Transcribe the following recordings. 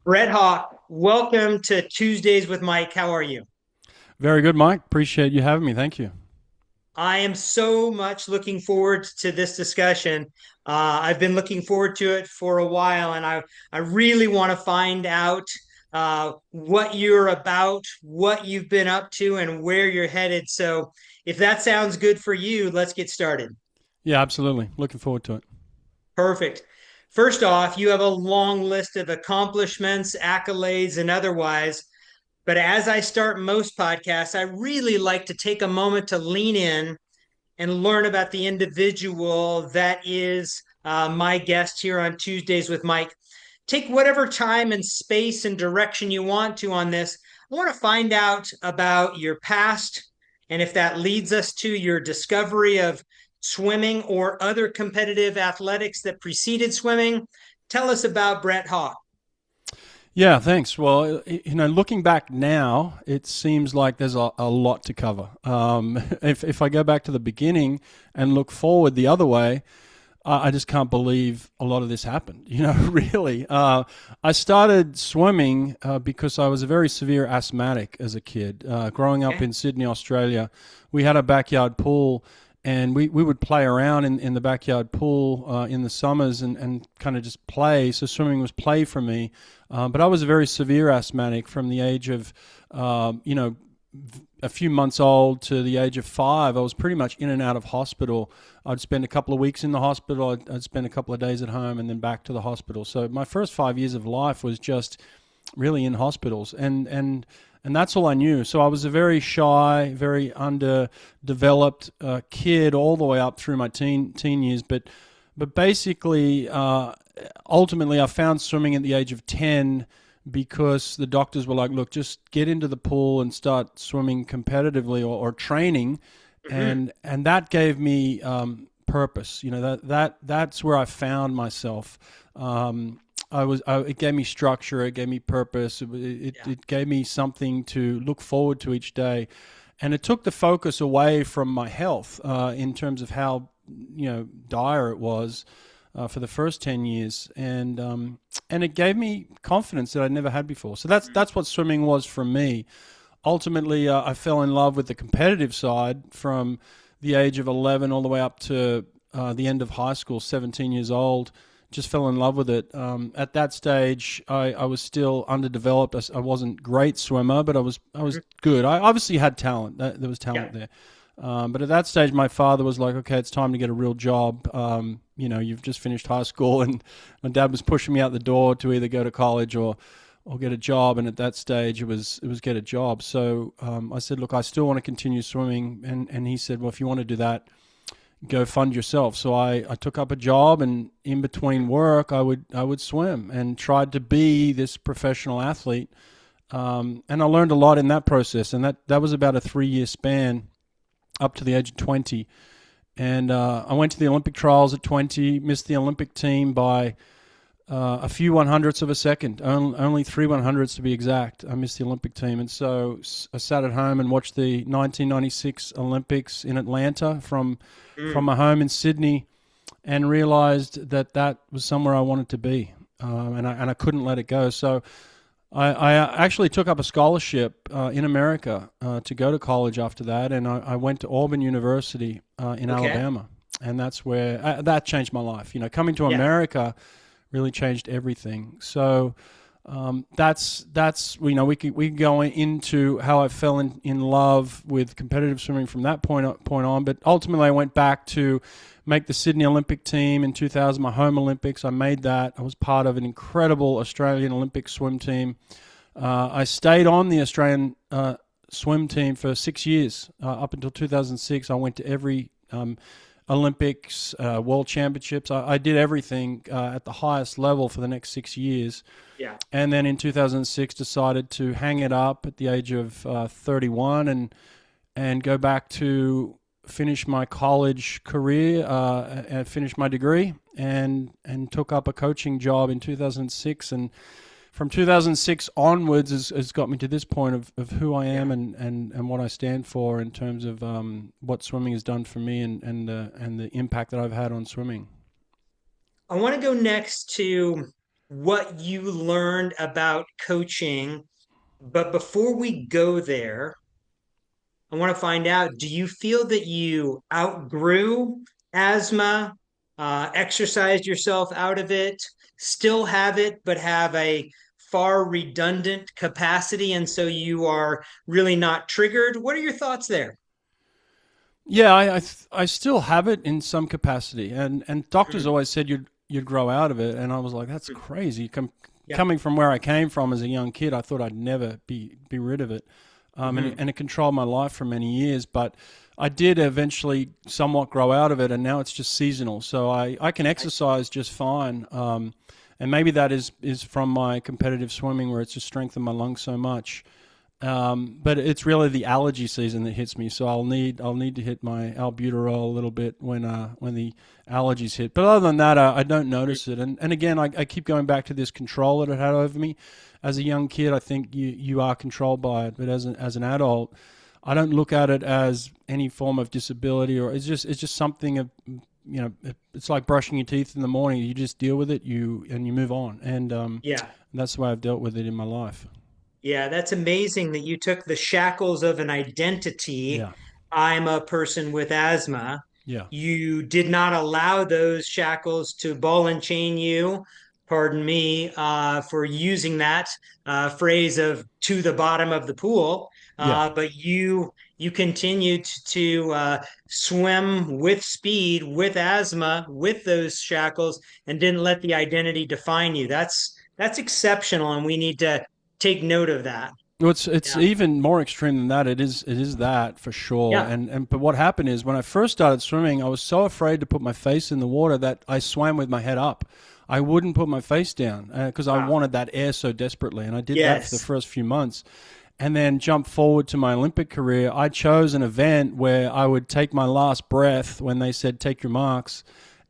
Brett Hawke, welcome to Tuesdays with Mike. How are you? Very good, Mike. Appreciate you having me. Thank you. I am so much looking forward to this discussion. I've been looking forward to it for a while, and I really want to find out what you're about, what you've been up to, and where you're headed. So, if that sounds good for you, let's get started. Yeah, absolutely. Looking forward to it. Perfect. First off, you have a long list of accomplishments, accolades, and otherwise. But as I start most podcasts, I really like to take a moment to lean in and learn about the individual that is my guest here on Tuesdays with Mike. Take whatever time and space and direction you want to on this. I want to find out about your past and if that leads us to your discovery of swimming or other competitive athletics that preceded swimming. Tell us about Brett Hawke. Yeah, thanks. Well, looking back now, it seems like there's a lot to cover. If I go back to the beginning and look forward the other way, I just can't believe a lot of this happened. Really. I started swimming because I was a very severe asthmatic as a kid. Growing up Okay. in Sydney, Australia, we had a backyard pool, and we would play around in the backyard pool in the summers and kind of just play. So swimming was play for me. But I was a very severe asthmatic from the age of, a few months old to the age of 5. I was pretty much in and out of hospital. I'd spend a couple of weeks in the hospital. I'd spend a couple of days at home and then back to the hospital. So my first 5 years of life was just really in hospitals, and that's all I knew. So I was a very shy, very underdeveloped kid all the way up through my teen years. But basically, ultimately, I found swimming at the age of 10 because the doctors were like, "Look, just get into the pool and start swimming competitively or training," Mm-hmm. and that gave me purpose. That's where I found myself. It gave me structure, it gave me purpose, Yeah. it gave me something to look forward to each day, and it took the focus away from my health in terms of how dire it was for the first 10 years, and it gave me confidence that I'd never had before. So that's what swimming was for me. Ultimately, I fell in love with the competitive side from the age of 11 all the way up to the end of high school, 17 years old. Just fell in love with it. At that stage, I was still underdeveloped. I wasn't a great swimmer, but I was good. I obviously had talent. There was Yeah. talent there. But at that stage, my father was like, "Okay, it's time to get a real job. You've just finished high school," and my dad was pushing me out the door to either go to college or get a job. And at that stage, it was get a job. So I said, "Look, I still want to continue swimming," and he said, "Well, if you want to do that, go fund yourself." So I took up a job, and in between work, I would swim and tried to be this professional athlete. And I learned a lot in that process, and that was about a 3 year span up to the age of 20. And I went to the Olympic trials at 20, missed the Olympic team by a few 100ths of a second, only 3/100ths to be exact. I missed the Olympic team. And so I sat at home and watched the 1996 Olympics in Atlanta from Mm. my home in Sydney, and realized that was somewhere I wanted to be. And I couldn't let it go. So I actually took up a scholarship in America to go to college after that, and I went to Auburn University in Okay. Alabama, and that's where that changed my life. Coming to Yeah. America really changed everything. So that's we can go into how I fell in love with competitive swimming from that point on. But ultimately, I went back to make the Sydney Olympic team in 2000, my home Olympics. I made that. I was part of an incredible Australian Olympic swim team. I stayed on the Australian swim team for 6 years up until 2006. I went to every Olympics, World Championships. I did everything at the highest level for the next 6 years. Yeah. And then in 2006, decided to hang it up at the age of 31 and go back to finish my college career and finish my degree, and took up a coaching job in 2006. And from 2006 onwards has got me to this point of who I Yeah. am and what I stand for in terms of what swimming has done for me, and the impact that I've had on swimming. I want to go next to what you learned about coaching. But before we go there, I want to find out, do you feel that you outgrew asthma, exercised yourself out of it, still have it, but have a far redundant capacity, and so you are really not triggered? What are your thoughts there? Yeah, I still have it in some capacity, and doctors Mhm. always said you'd grow out of it, and I was like, that's Mhm. crazy. Yeah. Coming from where I came from as a young kid, I thought I'd never be rid of it, Mhm. and it controlled my life for many years. But I did eventually somewhat grow out of it, and now it's just seasonal. So I can I- exercise just fine, and maybe that is from my competitive swimming, where it's just strengthened my lungs so much. But it's really the allergy season that hits me, so I'll need to hit my albuterol a little bit when the allergies hit. But other than that, I don't notice it. And again, I keep going back to this control that it had over me. As a young kid, I think you are controlled by it, but as an adult, I don't look at it as any form of disability, or it's just something of, it's like brushing your teeth in the morning. You just deal with it, and you move on, and Yeah. that's the way I've dealt with it in my life. Yeah, that's amazing that you took the shackles of an identity. Yeah, I'm a person with asthma. yeah, You did not allow those shackles to ball and chain you. Pardon me for using that phrase of to the bottom of the pool. yeah. But you continued to swim with speed, with asthma, with those shackles, and didn't let the identity define you. That's exceptional, and we need to take note of that. Well, it's Yeah. even more extreme than that. It is that for sure. Yeah. And but what happened is when I first started swimming, I was so afraid to put my face in the water that I swam with my head up. I wouldn't put my face down because I Wow. wanted that air so desperately, and I did that for the Yes. first few months. And then jump forward to my Olympic career. I chose an event where I would take my last breath when they said take your marks,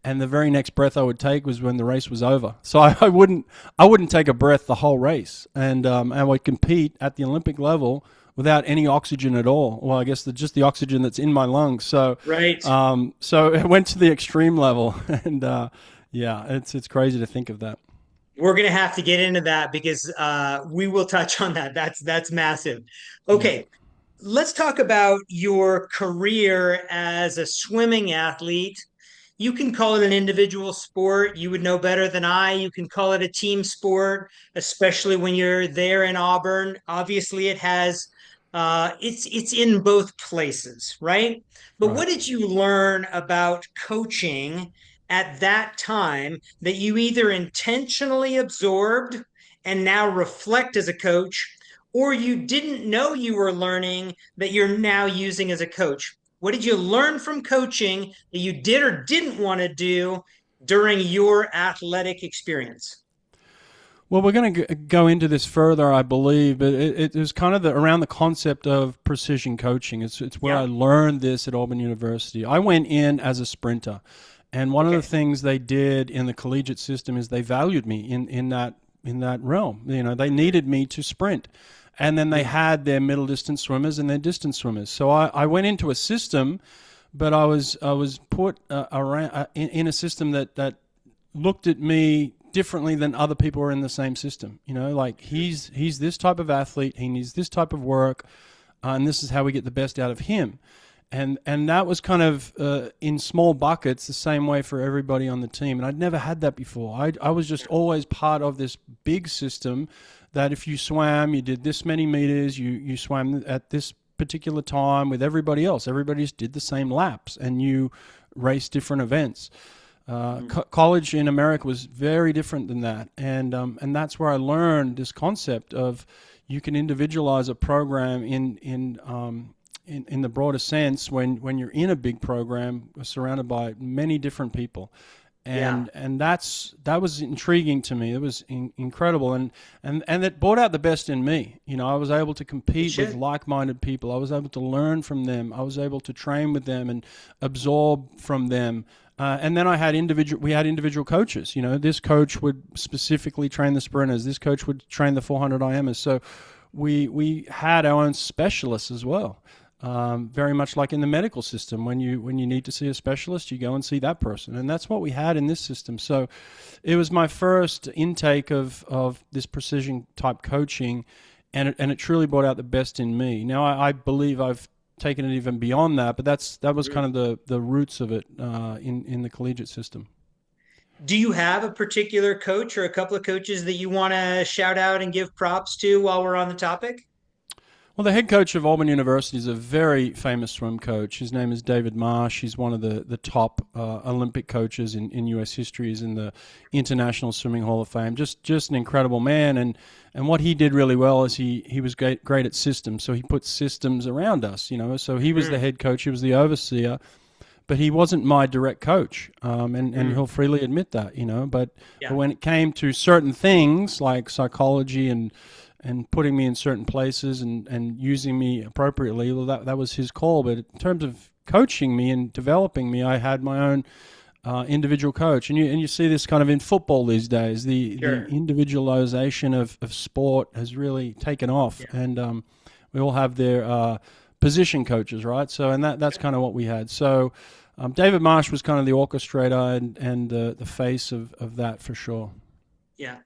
and the very next breath I would take was when the race was over. So I wouldn't take a breath the whole race, and I would compete at the Olympic level without any oxygen at all. Well, I guess just the oxygen that's in my lungs. So, Right. so it went to the extreme level, and yeah, it's crazy to think of that. We're gonna have to get into that because we will touch on that. That's massive. Yeah, Okay, let's talk about your career as a swimming athlete. You can call it an individual sport. You would know better than I. You can call it a team sport, especially when you're there in Auburn. Obviously, it has it's in both places, right? But right. what did you learn about coaching at that time that you either intentionally absorbed and now reflect as a coach, or you didn't know you were learning that you're now using as a coach? What did you learn from coaching that you did or didn't want to do during your athletic experience? Well, we're going to go into this further, I believe, but it was kind of around the concept of precision coaching. It's where I Yeah. learned this at Auburn University. I went in as a sprinter, and one of the Okay. things they did in the collegiate system is they valued me in that realm. They needed me to sprint, and then they Mm-hmm. had their middle distance swimmers and their distance swimmers. So I went into a system, but I was put around in a system that looked at me differently than other people who are in the same system. Like he's this type of athlete, he needs this type of work, and this is how we get the best out of him. And that was kind of in small buckets the same way for everybody on the team. And I'd never had that before. I was just always part of this big system that if you swam, you did this many meters, you swam at this particular time with everybody else. Everybody just did the same laps, and you raced different events. College in America was very different than that, and that's where I learned this concept of you can individualize a program in the broader sense when you're in a big program surrounded by many different people. Yeah. And that was intriguing to me. It was incredible, and it brought out the best in me. I was able to It compete with should. like-minded people. I was able to learn from them. I was able to train with them and absorb from them. And then we had individual coaches. This coach would specifically train the sprinters. This coach would train the 400 IMers. So we had our own specialists as well. very much like in the medical system. When you need to see a specialist, you go and see that person, and that's what we had in this system. So it was my first intake of this precision type coaching, and it truly brought out the best in me. Now I believe I've taken it even beyond that, but that was kind of the roots of it in the collegiate system. Do you have a particular coach or a couple of coaches that you want to shout out and give props to while we're on the topic? Well, the head coach of Auburn University is a very famous swim coach. His name is David Marsh. He's one of the top Olympic coaches in U.S. history. He's in the International Swimming Hall of Fame. Just an incredible man. And what he did really well is he was great at systems. So he put systems around us, you know. So he was the head coach. He was the overseer. But he wasn't my direct coach, and he'll freely admit that, you know. But Yeah. when it came to certain things like psychology and putting me in certain places and using me appropriately, well, that was his call. But in terms of coaching me and developing me, I had my own individual coach. And you see this kind of in football these days. The Sure. individualization of sport has really taken off, Yeah. and we all have their position coaches, right? So, and that's kind of what we had. So, David Marsh was kind of the orchestrator and the face of that for sure. Yeah.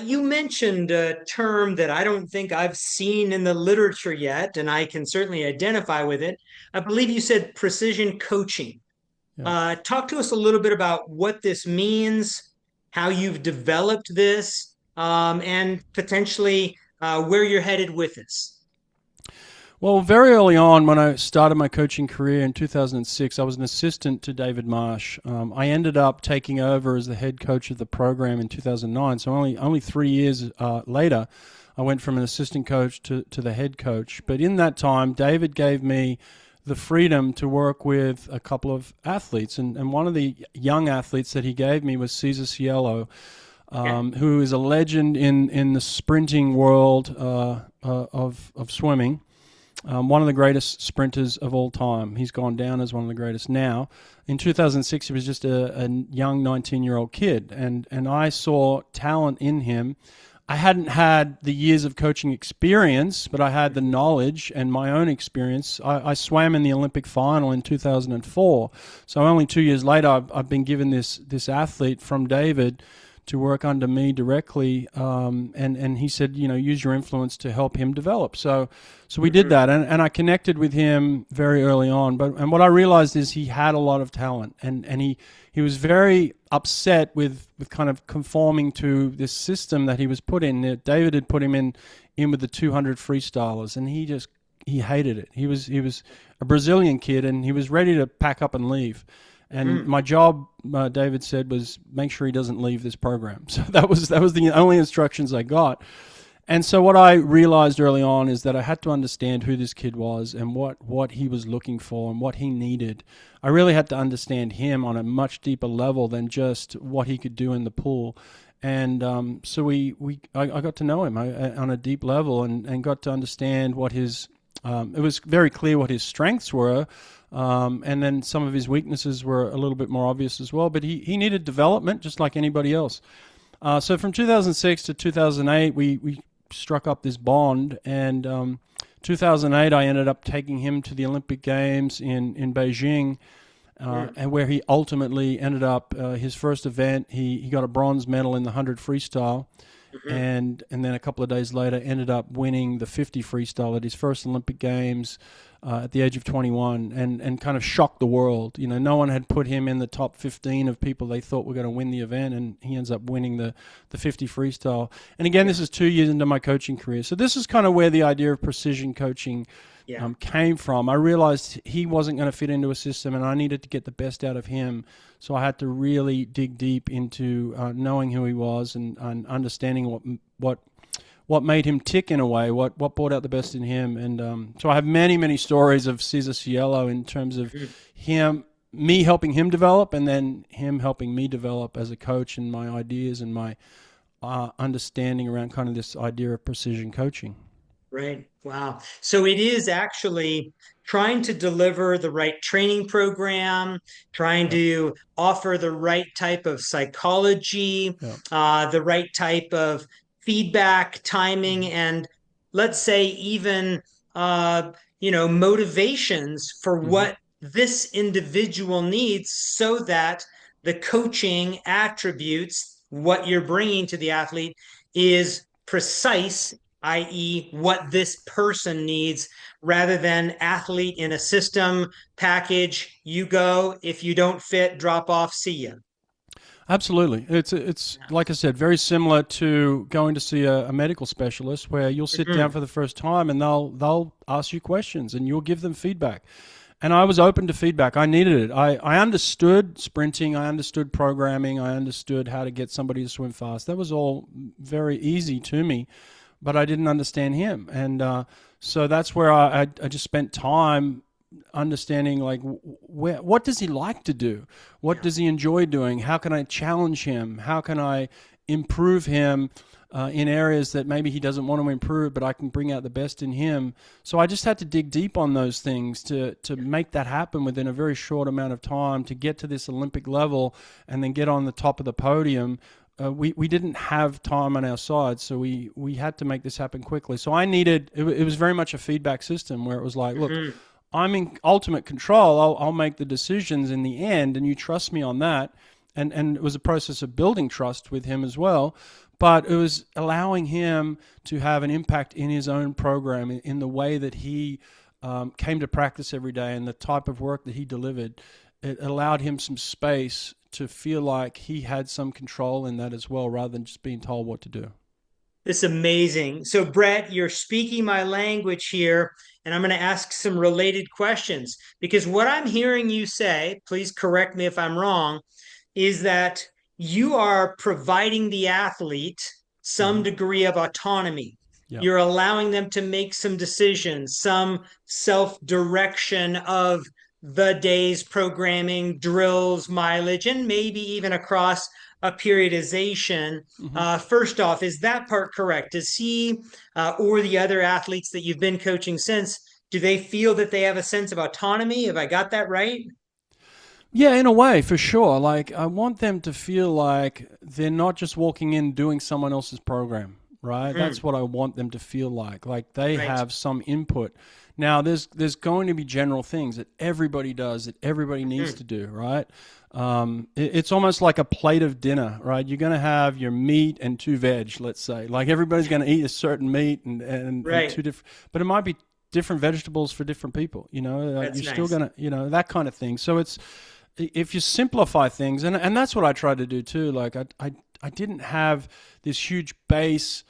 You mentioned a term that I don't think I've seen in the literature yet, and I can certainly identify with it. I believe you said precision coaching. Yeah. Talk to us a little bit about what this means, how you've developed this, and potentially where you're headed with this. Well, very early on, when I started my coaching career in 2006, I was an assistant to David Marsh. I ended up taking over as the head coach of the program in 2009. So only 3 years later, I went from an assistant coach to the head coach. But in that time, David gave me the freedom to work with a couple of athletes. And one of the young athletes that he gave me was Cesar Cielo, Okay. who is a legend in the sprinting world of swimming. One of the greatest sprinters of all time. He's gone down as one of the greatest now. In 2006, he was just a young 19-year-old kid, and I saw talent in him. I hadn't had the years of coaching experience, but I had the knowledge and my own experience. I swam in the Olympic final in 2004. So only 2 years later, I've been given this athlete from David to work under me directly, and he said, you know, use your influence to help him develop. So we did that, and I connected with him very early on. And what I realized is he had a lot of talent, and he was very upset with kind of conforming to this system that he was put in. David had put him in with the 200 freestylers, and he hated it. He was a Brazilian kid, and he was ready to pack up and leave. And my job, David said, was make sure he doesn't leave this program. So that was the only instructions I got. And so what I realized early on is that I had to understand who this kid was and what he was looking for and what he needed. I really had to understand him on a much deeper level than just what he could do in the pool. And so I got to know him on a deep level and got to understand what his it was very clear what his strengths were, and then some of his weaknesses were a little bit more obvious as well. But he needed development just like anybody else. So from 2006 to 2008, we struck up this bond, and 2008 I ended up taking him to the Olympic Games in Beijing, and where he ultimately ended up his first event. He got a bronze medal in the 100 freestyle. And then a couple of days later ended up winning the 50 freestyle at his first Olympic Games at the age of 21, and kind of shocked the world. You know, no one had put him in the top 15 of people they thought were going to win the event, and he ends up winning the 50 freestyle. And again, this is 2 years into my coaching career. So this is kind of where the idea of precision coaching came from. I realized he wasn't going to fit into a system, and I needed to get the best out of him. So I had to really dig deep into knowing who he was and understanding what made him tick in a way, what brought out the best in him. And so I have many stories of Cesar Cielo in terms of me helping him develop, and then him helping me develop as a coach, and my ideas and my understanding around kind of this idea of precision coaching. Right. Wow. So it is actually trying to deliver the right training program, trying Yep. to offer the right type of psychology, Yep. the right type of feedback, timing, and let's say even motivations for Hmm. what this individual needs so that the coaching attributes, what you're bringing to the athlete, is precise, i.e., what this person needs, rather than athlete in a system package. You go, if you don't fit, drop off, see you. Absolutely. It's like I said, very similar to going to see a medical specialist where you'll sit down Mm-hmm. for the first time and they'll ask you questions and you'll give them feedback. And I was open to feedback. I needed it. I understood sprinting, I understood programming, I understood how to get somebody to swim fast. That was all very easy to me, but I didn't understand him. And so that's where I just spent time understanding like what does he like to do, what Yeah. does he enjoy doing, how can I challenge him, how can I improve him in areas that maybe he doesn't want to improve but I can bring out the best in him. So I just had to dig deep on those things to make that happen within a very short amount of time to get to this Olympic level and then get on the top of the podium. We didn't have time on our side, so we had to make this happen quickly. So I needed it was very much a feedback system where it was like, look, Mm-hmm. I'm in ultimate control. I'll make the decisions in the end, and you trust me on that. And it was a process of building trust with him as well. But it was allowing him to have an impact in his own program, in the way that he came to practice every day and the type of work that he delivered. It allowed him some space to feel like he had some control in that as well, rather than just being told what to do. This is amazing. So, Brett, you're speaking my language here, and I'm going to ask some related questions because what I'm hearing you say, please correct me if I'm wrong, is that you are providing the athlete some Hmm. degree of autonomy. Yeah. You're allowing them to make some decisions, some self direction of the day's programming, drills, mileage, and maybe even across a periodization. Hmm. First off, is that part correct? Does he or the other athletes that you've been coaching since, do they feel that they have a sense of autonomy? Have I got that right? Yeah, in a way, for sure. Like, I want them to feel like they're not just walking in doing someone else's program, right? Mm-hmm. That's what I want them to feel like. Like they Right. have some input. Now, there's going to be general things that everybody does that everybody needs Mm-hmm. to do, right? It's almost like a plate of dinner, right? You're going to have your meat and two veg, let's say. Like everybody's going to eat a certain meat and Right. two different, but it might be different vegetables for different people. Like That's you're still nice. gonna, that kind of thing. So it's if you simplify things, and that's what I tried to do too. Like I didn't have this huge base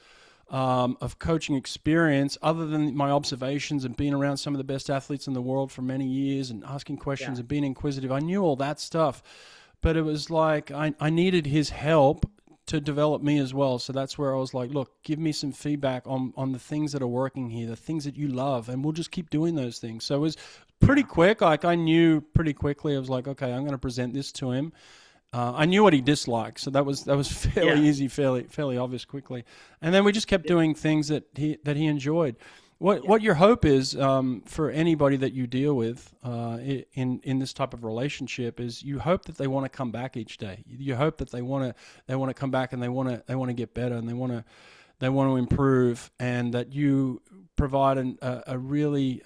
of coaching experience other than my observations and being around some of the best athletes in the world for many years and asking Yeah. questions and being inquisitive. I knew all that stuff, but it was like I needed his help to develop me as well. So that's where I was like, look, give me some feedback on the things that are working here, the things that you love, and we'll just keep doing those things. So it was pretty Yeah. quick. Like I knew pretty quickly. I was like, okay, I'm going to present this to him. I knew what he disliked, so that was fairly Yeah. easy, fairly obvious quickly. And then we just kept Yeah. doing things that he enjoyed. What Yeah. what your hope is for anybody that you deal with in this type of relationship is you hope that they want to come back each day. You hope that they want to come back and they want to get better and they want to improve, and that you provide a really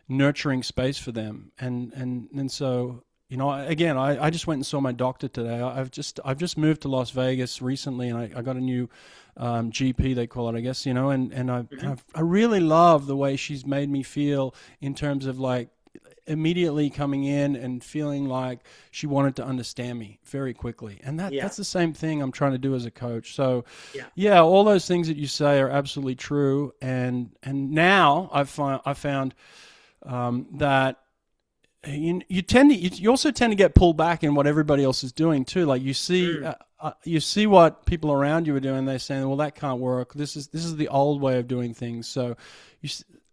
nurturing space for them. And so again, I just went and saw my doctor today. I've just moved to Las Vegas recently, and I got a new GP, they call it, I guess. Mm-hmm. I really love the way she's made me feel in terms of like immediately coming in and feeling like she wanted to understand me very quickly. And Yeah. that's the same thing I'm trying to do as a coach. So Yeah. yeah, all those things that you say are absolutely true. And now I found that you also tend to get pulled back in what everybody else is doing too. Like Mm. you see what people around you are doing. They're saying, well, that can't work. This is the old way of doing things. So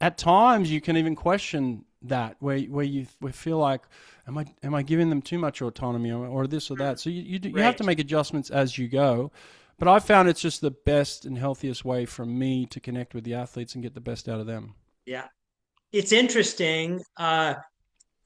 at times you can even question that, where you feel like, am I giving them too much autonomy, or this or Mm. that? So you have to Right. make adjustments as you go. But I found it's just the best and healthiest way for me to connect with the athletes and get the best out of them. Yeah. It's interesting.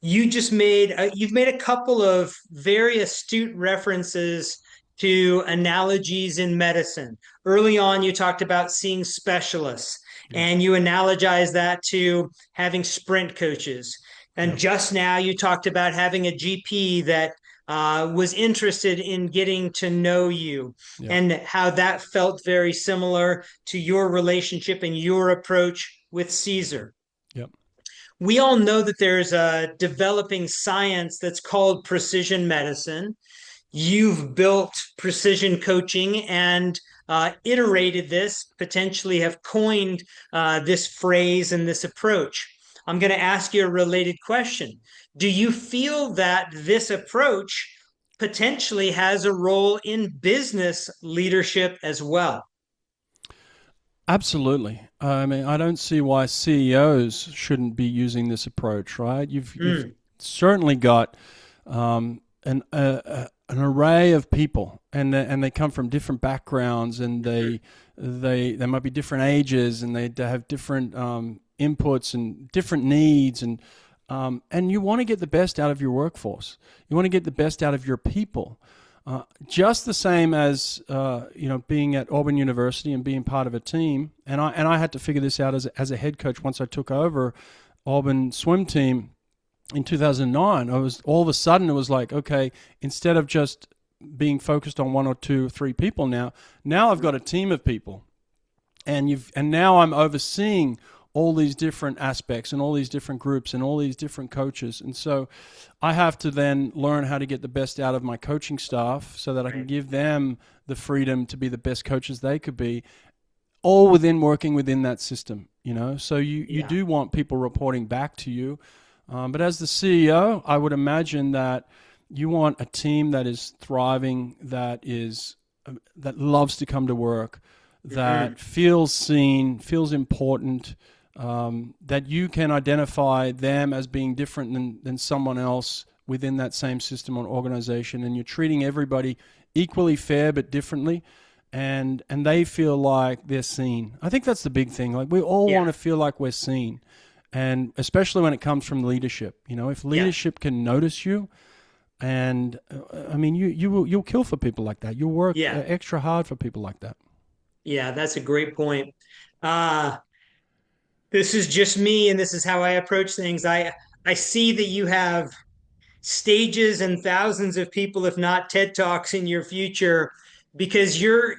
You've made a couple of very astute references to analogies in medicine. Early on, you talked about seeing specialists, Yep. and you analogized that to having sprint coaches. And Yep. just now, you talked about having a GP that was interested in getting to know you, Yep. and how that felt very similar to your relationship and your approach with Caesar. Yep. We all know that there's a developing science that's called precision medicine. You've built precision coaching and iterated this, potentially have coined this phrase and this approach. I'm going to ask you a related question. Do you feel that this approach potentially has a role in business leadership as well? Absolutely. I mean, I don't see why CEOs shouldn't be using this approach, right? You've Mm, certainly got an array of people, and they come from different backgrounds, and they might be different ages, and they have different inputs and different needs, and you want to get the best out of your workforce. You want to get the best out of your people. Just the same as being at Auburn University and being part of a team, and I had to figure this out as a head coach once I took over Auburn swim team in 2009. I was all of a sudden it was like, okay, instead of just being focused on one or two or three people now I've got a team of people, and now I'm overseeing all these different aspects and all these different groups and all these different coaches. And so I have to then learn how to get the best out of my coaching staff so that I can right. give them the freedom to be the best coaches they could be, all within working within that system, So you Yeah. do want people reporting back to you. But as the CEO, I would imagine that you want a team that is thriving, that loves to come to work, Mm-hmm. that feels seen, feels important, that you can identify them as being different than someone else within that same system or organization, and you're treating everybody equally fair but differently, and they feel like they're seen. I think that's the big thing. Like, we all want Yeah. to feel like we're seen, and especially when it comes from leadership. If Yeah. leadership can notice you, and I mean, you'll kill for people like that. You'll work Yeah. extra hard for people like that. Yeah. That's a great point. Uh, this is just me, and this is how I approach things. I see that you have stages and thousands of people, if not TED Talks, in your future, because your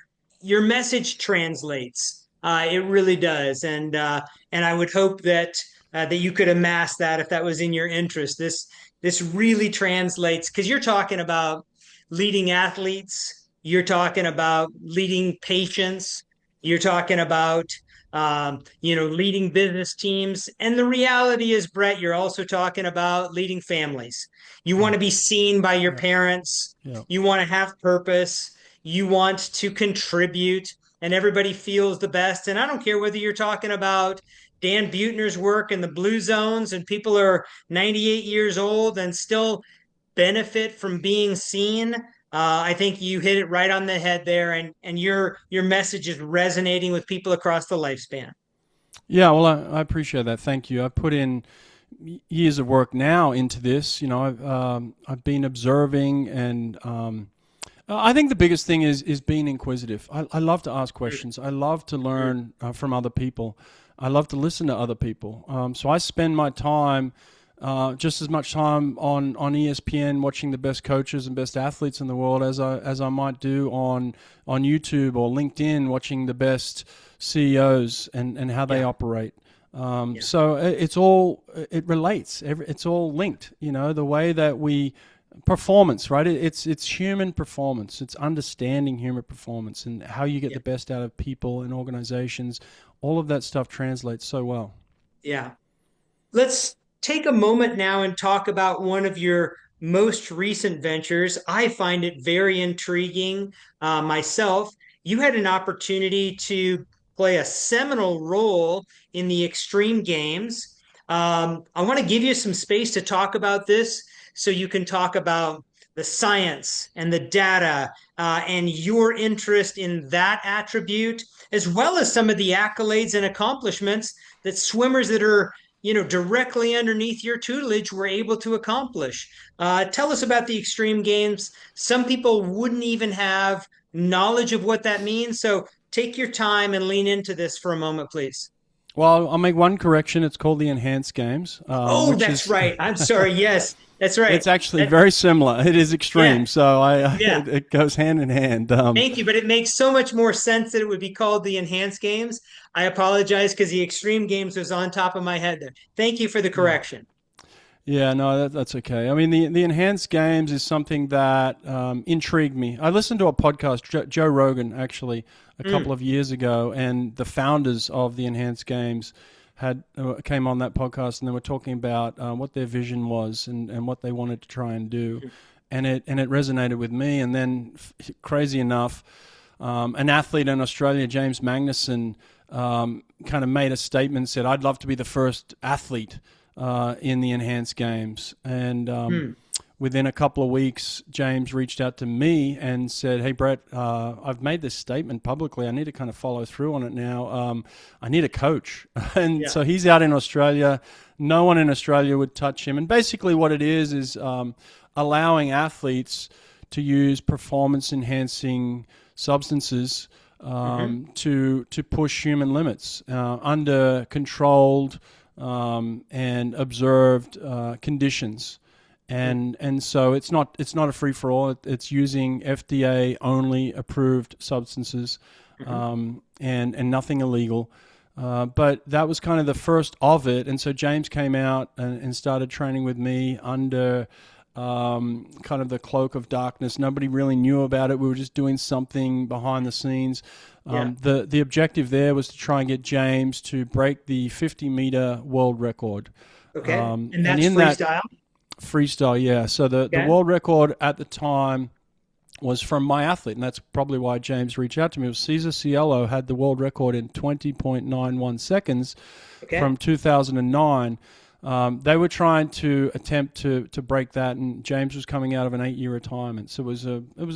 message translates. It really does, and I would hope that that you could amass that if that was in your interest. This really translates because you're talking about leading athletes, you're talking about leading patients, you're talking about leading business teams. And the reality is, Brett, you're also talking about leading families. You want Yeah, to be seen by your yeah, parents. yeah, You want to have purpose. You want to contribute, and everybody feels the best. And I don't care whether you're talking about Dan Buettner's work in the blue zones and people are 98 years old and still benefit from being seen. I think you hit it right on the head there, and your message is resonating with people across the lifespan. yeah. Well, I appreciate that. Thank you. I put in years of work now into this. I've been observing, and I think the biggest thing is being inquisitive. I love to ask questions. I love to learn from other people. I love to listen to other people. So I spend my time, just as much time on ESPN watching the best coaches and best athletes in the world as I might do on YouTube or LinkedIn watching the best CEOs and how they Yeah, operate. yeah, So it relates. It's all linked. The way that we performance, right? It's human performance. It's understanding human performance and how you get yeah, the best out of people and organizations. All of that stuff translates so well. yeah. Let's take a moment now and talk about one of your most recent ventures. I find it very intriguing myself. You had an opportunity to play a seminal role in the Extreme Games. I want to give you some space to talk about this so you can talk about the science and the data and your interest in that attribute, as well as some of the accolades and accomplishments that swimmers that are directly underneath your tutelage were able to accomplish. Tell us about the extreme games. Some people wouldn't even have knowledge of what that means. So take your time and lean into this for a moment, please. Well, I'll make one correction. It's called the Enhanced Games, Oh, which that's is right. I'm sorry. Yes, that's right. it's actually That, very similar. It is yeah, extreme, so yeah. it goes hand in hand. Thank you, but it makes so much more sense that it would be called the enhanced games. I apologize because the extreme games was on top of my head there. Thank you for the correction. Yeah, no, that's okay. I mean, the enhanced games is something that intrigued me. I listened to a podcast, Joe Rogan, actually, a couple Mm, of years ago, and the founders of the enhanced games had came on that podcast, and they were talking about what their vision was and what they wanted to try and do, and it resonated with me. And then, crazy enough, an athlete in Australia, James Magnuson, kind of made a statement, said, "I'd love to be the first athlete." In the enhanced games. And mm. within a couple of weeks, James reached out to me and said, "Hey, Brett, I've made this statement publicly. I need to kind of follow through on it now. I need a coach." And Yeah. so he's out in Australia. No one in Australia would touch him. And basically what it is allowing athletes to use performance enhancing substances Hmm. to push human limits under controlled and observed conditions, and so it's not a free for all. It's using FDA only approved substances, Hmm. and nothing illegal. But that was kind of the first of it, and so James came out and started training with me under kind of the cloak of darkness. Nobody really knew about it. We were just doing something behind the scenes. Yeah. The objective there was to try and get James to break the 50-meter world record. Okay. And And that's in that freestyle. freestyle, yeah. So the Okay. world record at the time was from my athlete, and that's probably why James reached out to me. It was Cesar Cielo had the world record in 20.91 seconds Okay. from 2009. They were trying to attempt to break that, and James was coming out of an 8-year retirement, so it was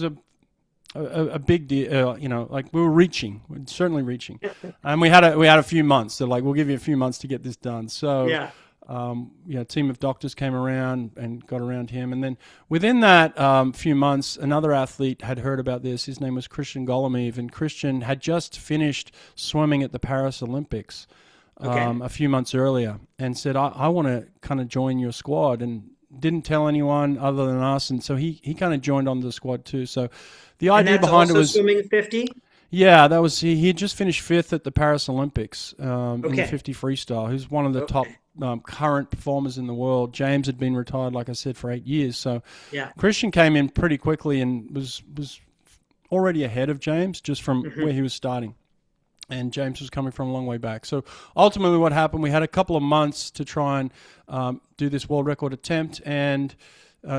a big deal. Like we were reaching, certainly reaching, and we had a few months. They're like, we'll give you a few months to get this done. So Yeah. a team of doctors came around and got around him. And then within that few months, another athlete had heard about this. His name was Christian Golomev, and Christian had just finished swimming at the Paris Olympics Okay. a few months earlier and said, I want to kind of join your squad, and didn't tell anyone other than us. And so he kind of joined on the squad too. So the And idea that's behind it also was, swimming 50. yeah, that was he had just finished fifth at the Paris Olympics in the Okay. 50 freestyle. He's one of the top Okay. current performers in the world. James had been retired, like I said, for 8 years. So Yeah. Christian came in pretty quickly and was already ahead of James just from Hmm. where he was starting. And James was coming from a long way back. So ultimately, what happened? We had a couple of months to try and do this world record attempt, and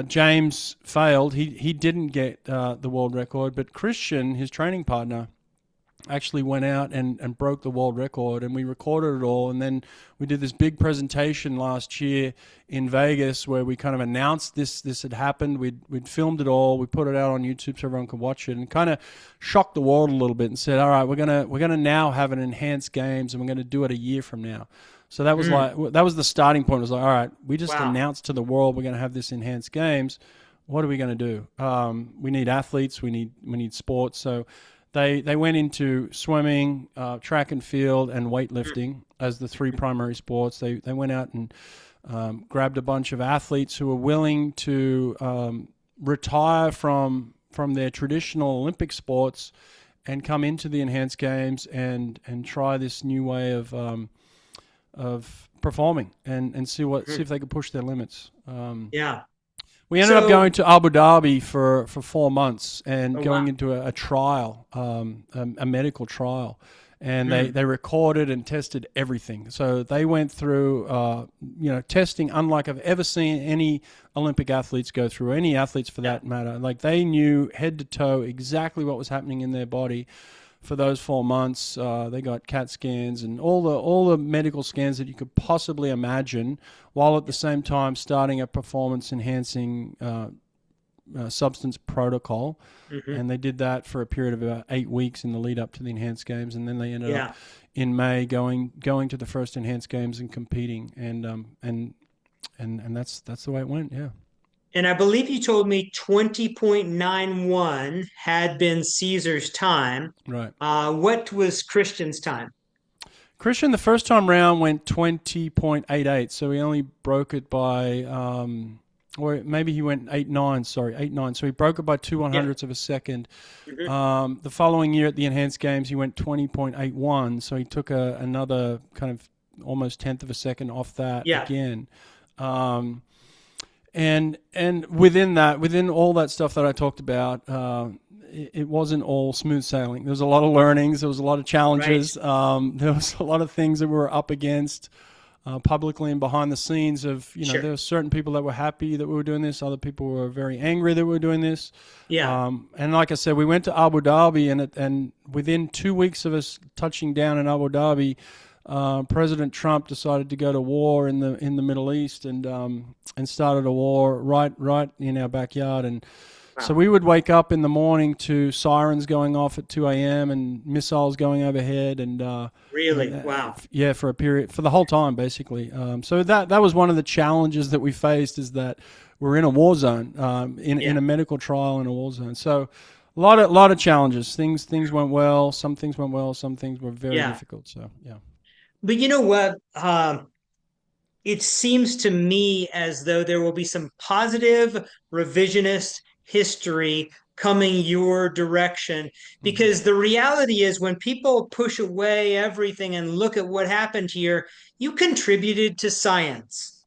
James failed. He didn't get the world record, but Christian, his training partner, actually went out and broke the world record, and we recorded it all. And then we did this big presentation last year in Vegas where we kind of announced this had happened. We'd filmed it all. We put it out on YouTube so everyone could watch it, and kind of shocked the world a little bit and said, all right, we're gonna now have an enhanced games, and we're going to do it a year from now. So that was that was the starting point. It was like, all right, we just Wow. announced to the world we're going to have this enhanced games. What are we going to do? We need athletes. We need sports. So they went into swimming, track and field, and weightlifting as the three primary sports. They went out and grabbed a bunch of athletes who were willing to retire from their traditional Olympic sports and come into the enhanced games and try this new way of performing and see if they could push their limits. Yeah. We ended up So, going to Abu Dhabi for 4 months and oh, going wow. into a trial, a medical trial. And Hmm. they recorded and tested everything. So they went through, testing unlike I've ever seen any Olympic athletes go through, any athletes for Yeah. that matter. Like they knew head to toe exactly what was happening in their body for those 4 months. They got CAT scans and all the medical scans that you could possibly imagine, while at the same time starting a performance enhancing substance protocol, Hmm. and they did that for a period of about 8 weeks in the lead up to the enhanced games, and then they ended up Yeah. in May going to the first enhanced games and competing, and that's the way it went. Yeah, And I believe you told me 20.91 had been Caesar's time. right. What was Christian's time? Christian, the first time round went 20.88, so he only broke it by, or maybe he went 8.9. Sorry, 8.9. So he broke it by two one Yeah. hundredths of a second. Hmm. The following year at the enhanced games, he went 20.81, so he took another kind of almost tenth of a second off that Yeah. again. Um, and within all that stuff that I talked about, it wasn't all smooth sailing. There was a lot of learnings. There was a lot of Right. challenges. There was a lot of things that we were up against publicly and behind the scenes. Sure. There were certain people that were happy that we were doing this. Other people were very angry that we were doing this. Yeah. And like I said, we went to Abu Dhabi, and within 2 weeks of us touching down in Abu Dhabi, President Trump decided to go to war in the Middle East, and started a war right in our backyard. And so Wow. we would wake up in the morning to sirens going off at 2 a.m. and missiles going overhead, Really? Wow. yeah, for a period, for the whole time, basically. So that was one of the challenges that we faced, is that we're in a war zone, in Yeah. a medical trial in a war zone. So a lot of challenges. Things went well. Some things went well. Some things were very Yeah. difficult. So yeah. But you know what? It seems to me as though there will be some positive revisionist history coming your direction, Hmm. because the reality is when people push away everything and look at what happened here, you contributed to science.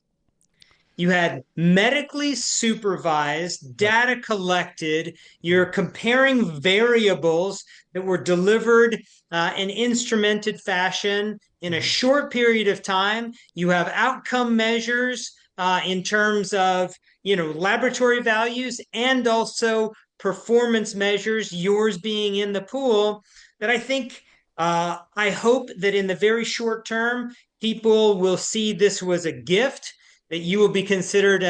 You had medically supervised Yep. data collected. You're comparing variables that were delivered in instrumented fashion in a Hmm. short period of time. You have outcome measures in terms of laboratory values and also performance measures. Yours being in the pool, that I think I hope that in the very short term, people will see this was a gift, that you will be considered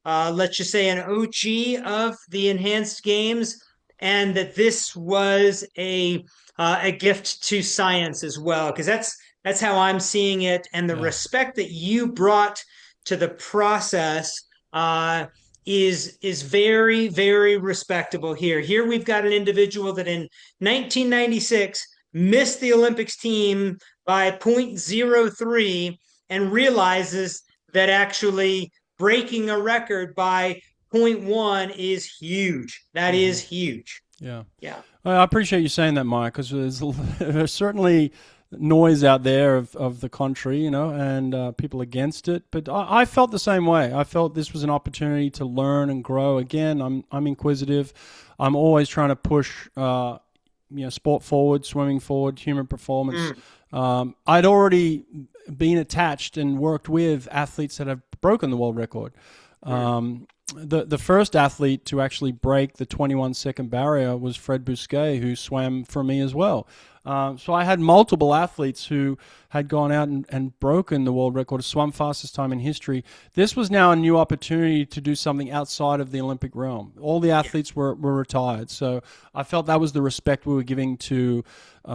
let's just say an OG of the enhanced games, and that this was a gift to science as well, because that's how I'm seeing it, and the Yeah. respect that you brought to the process is very, very respectable here. Here we've got an individual that in 1996 missed the Olympics team by point zero 0.03 and realizes that actually breaking a record by point 0.1 is huge. That Hmm. is huge. Yeah. Yeah. I appreciate you saying that, Mike, because there's certainly noise out there of the contrary, and people against it. But I felt the same way. I felt this was an opportunity to learn and grow. Again, I'm inquisitive. I'm always trying to push, sport forward, swimming forward, human performance. Mm, I'd already been attached and worked with athletes that have broken the world record. mm. The first athlete to actually break the 21-second barrier was Fred Bousquet, who swam for me as well. So I had multiple athletes who had gone out and broken the world record, swum fastest time in history. This was now a new opportunity to do something outside of the Olympic realm. All the Yeah. athletes were retired. So I felt that was the respect we were giving to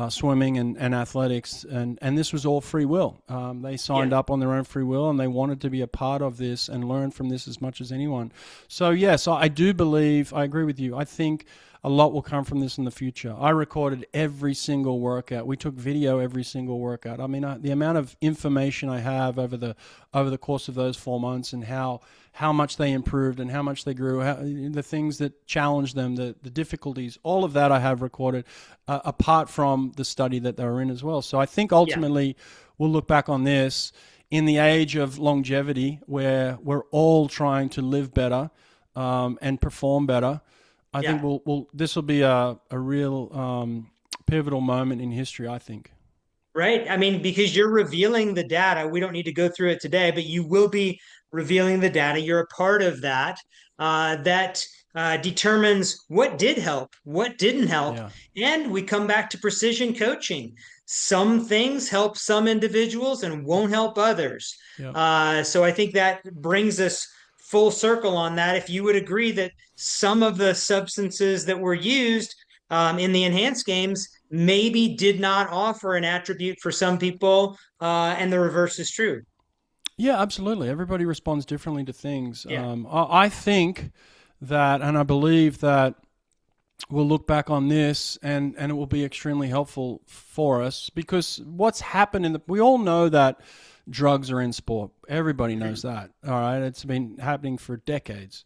swimming and athletics. And this was all free will. They signed Yeah. up on their own free will, and they wanted to be a part of this and learn from this as much as anyone. So, yes, I do believe, I agree with you. I think a lot will come from this in the future. I recorded every single workout. We took video every single workout. I mean, the amount of information I have over the course of those 4 months, and how much they improved and how much they grew, the things that challenged them, the difficulties, all of that I have recorded, apart from the study that they were in as well. So I think Yeah. ultimately we'll look back on this in the age of longevity, where we're all trying to live better, and perform better. I think Yeah. this will be a real pivotal moment in history, I think. Right. I mean, because you're revealing the data. We don't need to go through it today, but you will be revealing the data. You're a part of that. That determines what did help, what didn't help. Yeah. And we come back to precision coaching. Some things help some individuals and won't help others. Yeah. So I think that brings us full circle on that, if you would agree that some of the substances that were used in the enhanced games maybe did not offer an attribute for some people, and the reverse is true. Yeah, absolutely. Everybody responds differently to things. Yeah. I think that, and I believe that we'll look back on this and it will be extremely helpful for us because what's happened we all know that drugs are in sport. Everybody knows Mhm. that. All right. It's been happening for decades.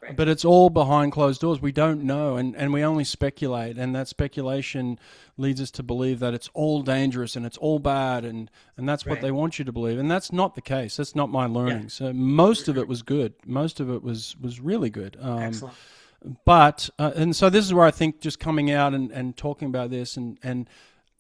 Right. But it's all behind closed doors. We don't know, and we only speculate, and that speculation leads us to believe that it's all dangerous and it's all bad, and that's what Right. they want you to believe. And that's not the case. That's not my Yeah. learning. So most of Mhm. it was good. Most of it was really good. Excellent. But and so this is where I think just coming out and talking about this and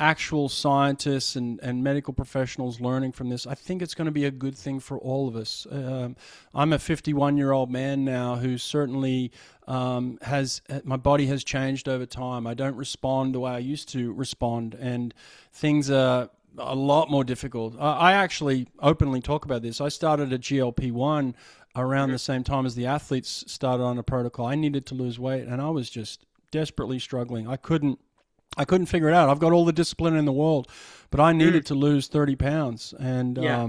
actual scientists and medical professionals learning from this, I think it's going to be a good thing for all of us. I'm a 51-year-old man now who certainly my body has changed over time. I don't respond the way I used to respond, and things are a lot more difficult. I actually openly talk about this. I started a GLP-1 around Mhm. the same time as the athletes started on a protocol. I needed to lose weight, and I was just desperately struggling. I couldn't figure it out. I've got all the discipline in the world, but I Mm. needed to lose 30 pounds, Yeah.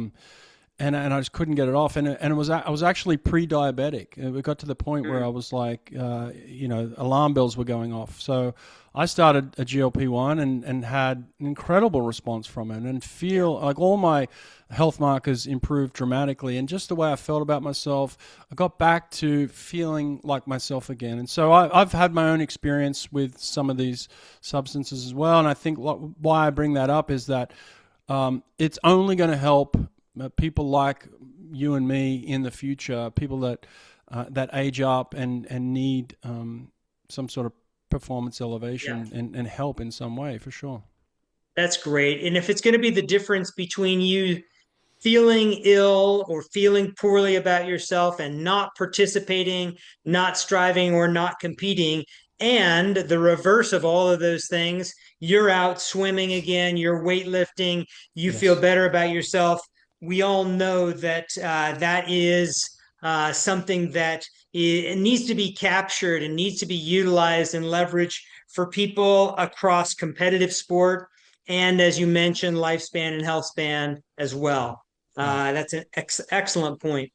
and I just couldn't get it off. And I was actually pre-diabetic. It got to the point where Mm. I was like, alarm bells were going off. So I started a GLP-1 and had an incredible response from it, and Yeah. feel like all my health markers improved dramatically, and just the way I felt about myself, I got back to feeling like myself again. And so I've had my own experience with some of these substances as well, and I think why I bring that up is that it's only going to help people like you and me in the future, people that age up and need some sort of performance Yeah. elevation and help in some way, for sure. That's great. And if it's going to be the difference between you feeling ill or feeling poorly about yourself and not participating, not striving, or not competing, and the reverse of all of those things, you're out swimming again, you're weightlifting, you feel Yes. better about yourself. We all know that that is something that it needs to be captured and needs to be utilized and leveraged for people across competitive sport and, as you mentioned, lifespan and health span as well. Right. That's an excellent point.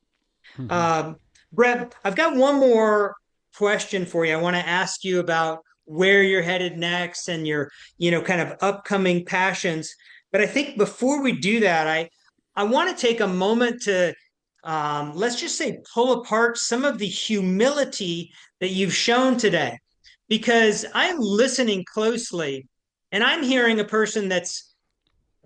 Hmm. Um, Brett, I've got one more question for you. I want to ask you about where you're headed next and your, kind of upcoming passions. But I think before we do that, I want to take a moment to, let's just say, pull apart some of the humility that you've shown today, because I'm listening closely and I'm hearing a person that's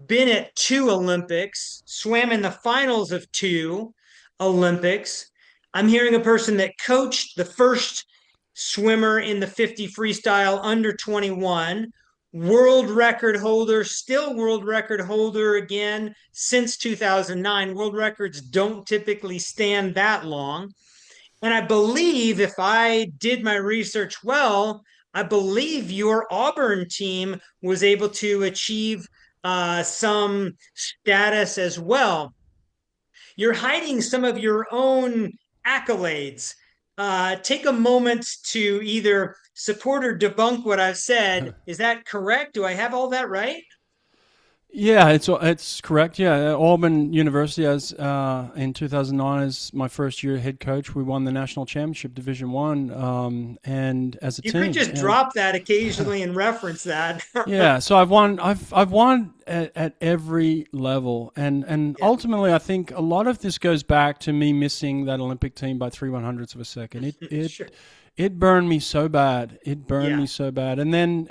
been at two Olympics, swam in the finals of two Olympics. I'm hearing a person that coached the first swimmer in the 50 freestyle under 21, world record holder, still world record holder again since 2009. World records don't typically stand that long. And I believe if I did my research well, I believe your Auburn team was able to achieve some status as well. You're hiding some of your own accolades. Take a moment to either support or debunk what I've said. Is that correct? Do I have all that right? Yeah, it's correct. Yeah, Auburn University as in 2009 as my first year head coach, we won the national championship, Division One, and as a You could team. just And drop that occasionally and reference that. yeah, so I've won at every level, and Yeah, ultimately I think a lot of this goes back to me missing that Olympic team by 3/100ths of a second. It sure. it it burned me so bad. It burned Yeah, me so bad, and then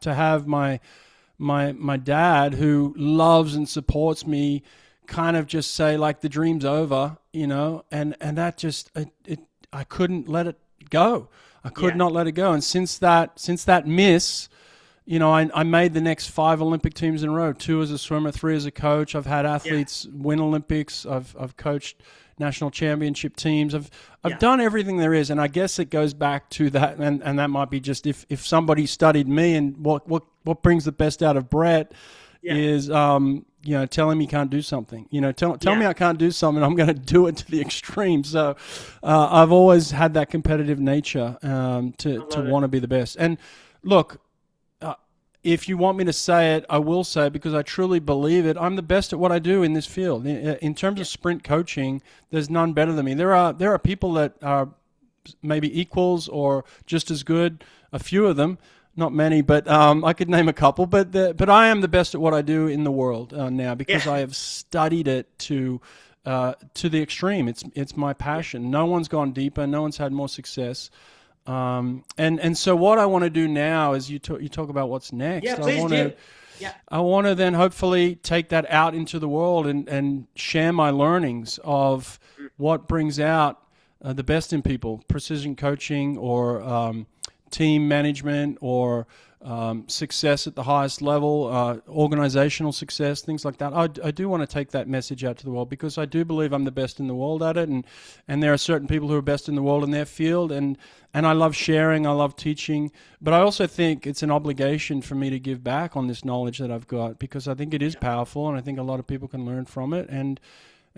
to have my dad, who loves and supports me, kind of just say like the dream's over, and that just I couldn't let it go. I could yeah, not let it go. And since that miss, I made the next 5 Olympic teams in a row: 2 as a swimmer, 3 as a coach. I've had yeah, athletes win Olympics. I've coached national championship teams. I've yeah, done everything there is, and I guess it goes back to that, and that might be just if somebody studied me, and what brings the best out of Brett yeah, is telling me you can't do something. Tell Yeah, me I can't do something. I'm going to do it to the extreme. So I've always had that competitive nature to I love it. want to be the best. And look, uh, if you want me to say it, I will say it because I truly believe it. I'm the best at what I do in this field. In terms Yeah, of sprint coaching, there's none better than me. There are people that are maybe equals or just as good. A few of them, not many, but I could name a couple. But I am the best at what I do in the world now yeah, because I have studied it to the extreme. It's my yeah, passion. No one's gone deeper. No one's had more success. And so what I want to do now is you talk about what's yeah. next. Please do. Yeah, I want to then hopefully take that out into the world and share my learnings of what brings out the best in people, precision coaching or team management or success at the highest level, organizational success, things like that. I do want to take that message out to the world because I do believe I'm the best in the world at it, and there are certain people who are best in the world in their field, and I love sharing, I love teaching, but I also think it's an obligation for me to give back on this knowledge that I've got because I think it is yeah. powerful, and I think a lot of people can learn from it, and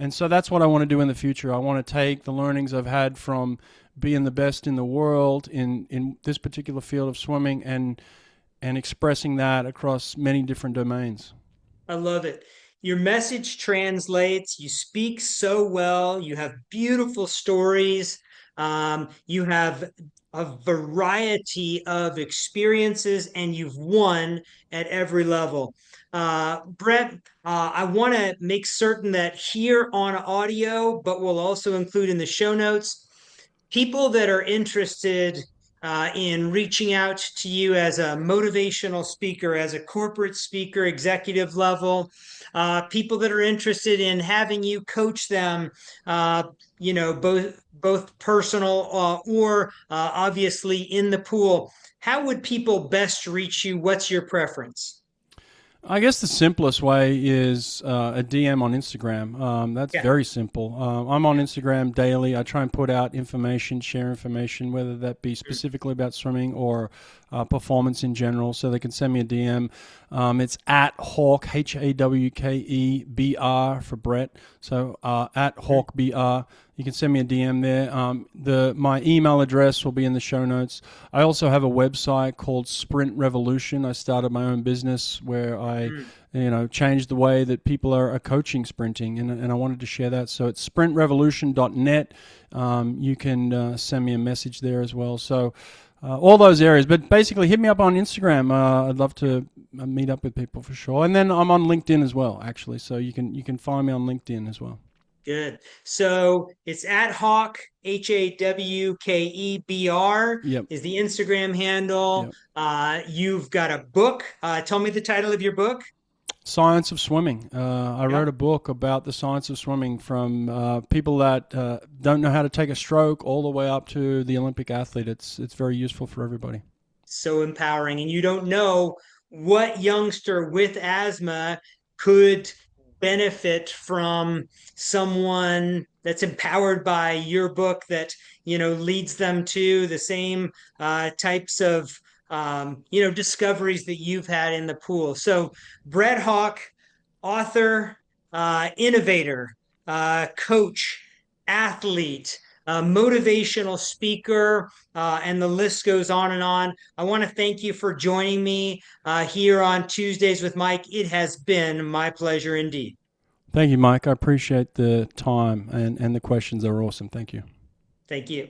so that's what I want to do in the future. I want to take the learnings I've had from being the best in the world in this particular field of swimming and expressing that across many different domains. I love it. Your message translates. You speak so well. You have beautiful stories. You have a variety of experiences, and you've won at every level. Brett, I want to make certain that here on audio, but we'll also include in the show notes, people that are interested in reaching out to you as a motivational speaker, as a corporate speaker, executive level, people that are interested in having you coach them, uh, both personal or obviously in the pool. How would people best reach you? What's your preference? I guess the simplest way is a DM on Instagram. That's Yeah, very simple. I'm on Instagram daily. I try and put out information, share information, whether that be specifically about swimming or performance in general. So they can send me a DM. It's at Hawke, HAWKEBR for Brett. So at Hawke BR. You can send me a DM there. My email address will be in the show notes. I also have a website called Sprint Revolution. I started my own business where I, changed the way that people are coaching sprinting, and I wanted to share that. So it's sprintrevolution.net. You can send me a message there as well. So all those areas, but basically hit me up on Instagram. I'd love to meet up with people for sure. And then I'm on LinkedIn as well, actually. So you can find me on LinkedIn as well. good. So it's at Hawke, HAWKEBR Yep. is the Instagram handle. Yep. You've got a book. Tell me the title of your book. Science of Swimming. I Yep. wrote a book about the science of swimming from people that don't know how to take a stroke all the way up to the Olympic athlete. It's very useful for everybody. So empowering. And you don't know what youngster with asthma could benefit from someone that's empowered by your book that leads them to the same types of discoveries that you've had in the pool. So Brett Hawke, author, innovator, coach, athlete, motivational speaker, and the list goes on and on. I want to thank you for joining me here on Tuesdays with Mike. It has been my pleasure indeed. Thank you, Mike. I appreciate the time and the questions. They were awesome. Thank you. Thank you.